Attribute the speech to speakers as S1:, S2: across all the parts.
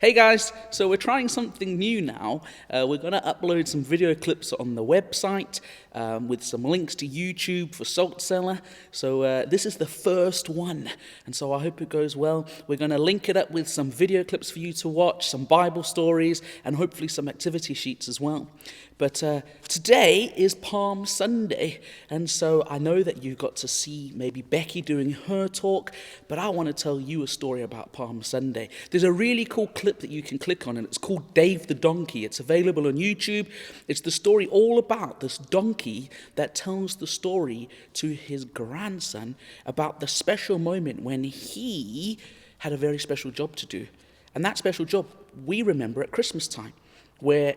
S1: Hey guys, so we're trying something new now. We're going to upload some video clips on the website with some links to YouTube for Salt Cellar. So this is the first one, and so I hope it goes well. We're going to link it up with some video clips for you to watch, some Bible stories, and hopefully some activity sheets as well. But today is Palm Sunday, and so I know that you got to see maybe Becky doing her talk, but I want to tell you a story about Palm Sunday. There's a really cool clip that you can click on, and it's called Dave the Donkey. It's available on YouTube. It's the story all about this donkey that tells the story to his grandson about the special moment when he had a very special job to do. And that special job we remember at Christmas time, where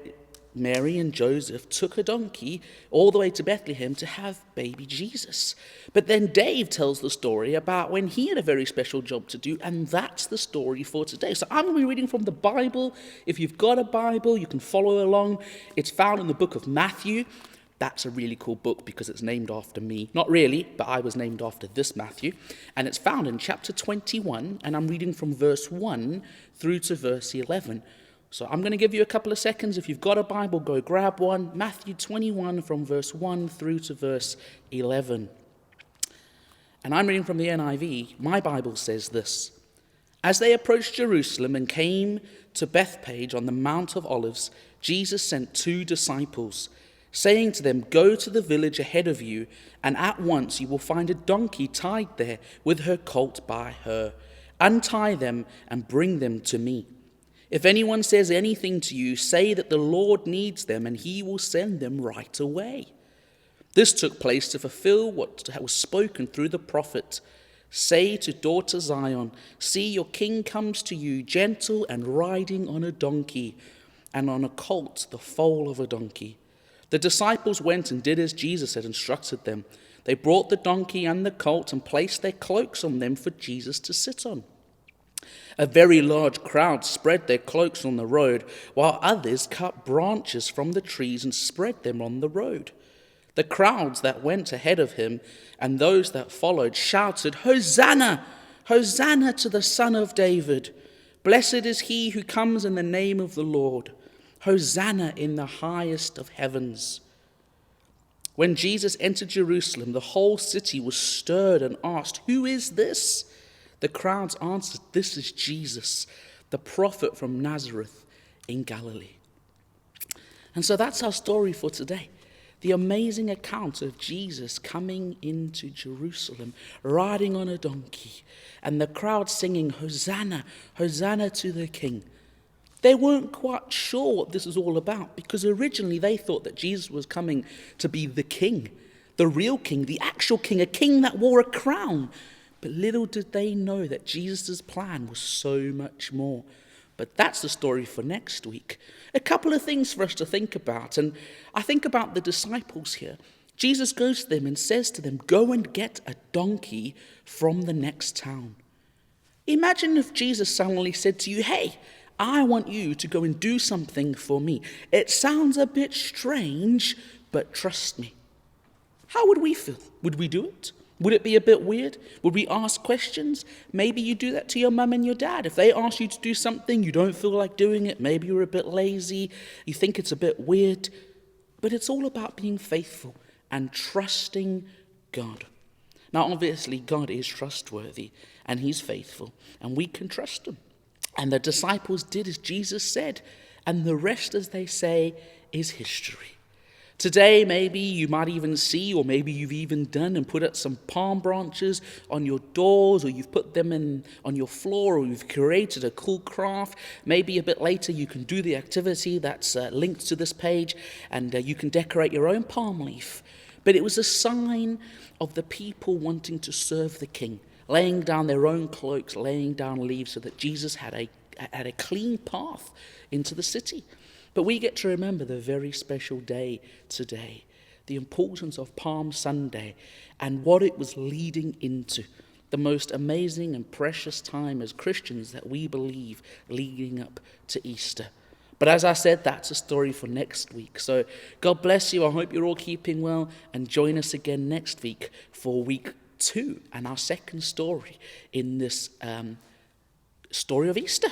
S1: Mary and Joseph took a donkey all the way to Bethlehem to have baby Jesus. But then Dave tells the story about when he had a very special job to do, and that's the story for today. So I'm going to be reading from the Bible. If you've got a Bible, you can follow along. It's found in the book of Matthew. That's a really cool book because it's named after me. Not really, but I was named after this Matthew. And it's found in chapter 21, and I'm reading from verse 1 through to verse 11. So I'm going to give you a couple of seconds. If you've got a Bible, go grab one. Matthew 21 from verse 1 through to verse 11. And I'm reading from the NIV. My Bible says this: As they approached Jerusalem and came to Bethphage on the Mount of Olives, Jesus sent 2 disciples, saying to them, Go to the village ahead of you, and at once you will find a donkey tied there with her colt by her. Untie them and bring them to me. If anyone says anything to you, say that the Lord needs them, and he will send them right away. This took place to fulfill what was spoken through the prophet. Say to daughter Zion, see, your king comes to you, gentle and riding on a donkey, and on a colt, the foal of a donkey. The disciples went and did as Jesus had instructed them. They brought the donkey and the colt and placed their cloaks on them for Jesus to sit on. A very large crowd spread their cloaks on the road, while others cut branches from the trees and spread them on the road. The crowds that went ahead of him and those that followed shouted, Hosanna! Hosanna to the Son of David! Blessed is he who comes in the name of the Lord! Hosanna in the highest of heavens! When Jesus entered Jerusalem, the whole city was stirred and asked, Who is this? The crowds answered, This is Jesus, the prophet from Nazareth in Galilee. And so that's our story for today. The amazing account of Jesus coming into Jerusalem, riding on a donkey, and the crowd singing, Hosanna, Hosanna to the King. They weren't quite sure what this was all about, because originally they thought that Jesus was coming to be the king, the real king, the actual king, a king that wore a crown. But little did they know that Jesus' plan was so much more. But that's the story for next week. A couple of things for us to think about. And I think about the disciples here. Jesus goes to them and says to them, Go and get a donkey from the next town. Imagine if Jesus suddenly said to you, Hey, I want you to go and do something for me. It sounds a bit strange, but trust me. How would we feel? Would we do it? Would it be a bit weird? Would we ask questions? Maybe you do that to your mum and your dad. If they ask you to do something, you don't feel like doing it. Maybe you're a bit lazy. You think it's a bit weird. But it's all about being faithful and trusting God. Now, obviously, God is trustworthy and he's faithful, and we can trust him. And the disciples did as Jesus said, and the rest, as they say, is history. Today, maybe you might even see, or maybe you've even done and put up some palm branches on your doors, or you've put them in on your floor, or you've created a cool craft. Maybe a bit later you can do the activity that's linked to this page, and you can decorate your own palm leaf. But it was a sign of the people wanting to serve the King, laying down their own cloaks, laying down leaves so that Jesus had a clean path into the city. But we get to remember the very special day today, the importance of Palm Sunday and what it was leading into, the most amazing and precious time as Christians that we believe leading up to Easter. But as I said, that's a story for next week. So God bless you. I hope you're all keeping well, and join us again next week for week 2 and our second story in this story of Easter.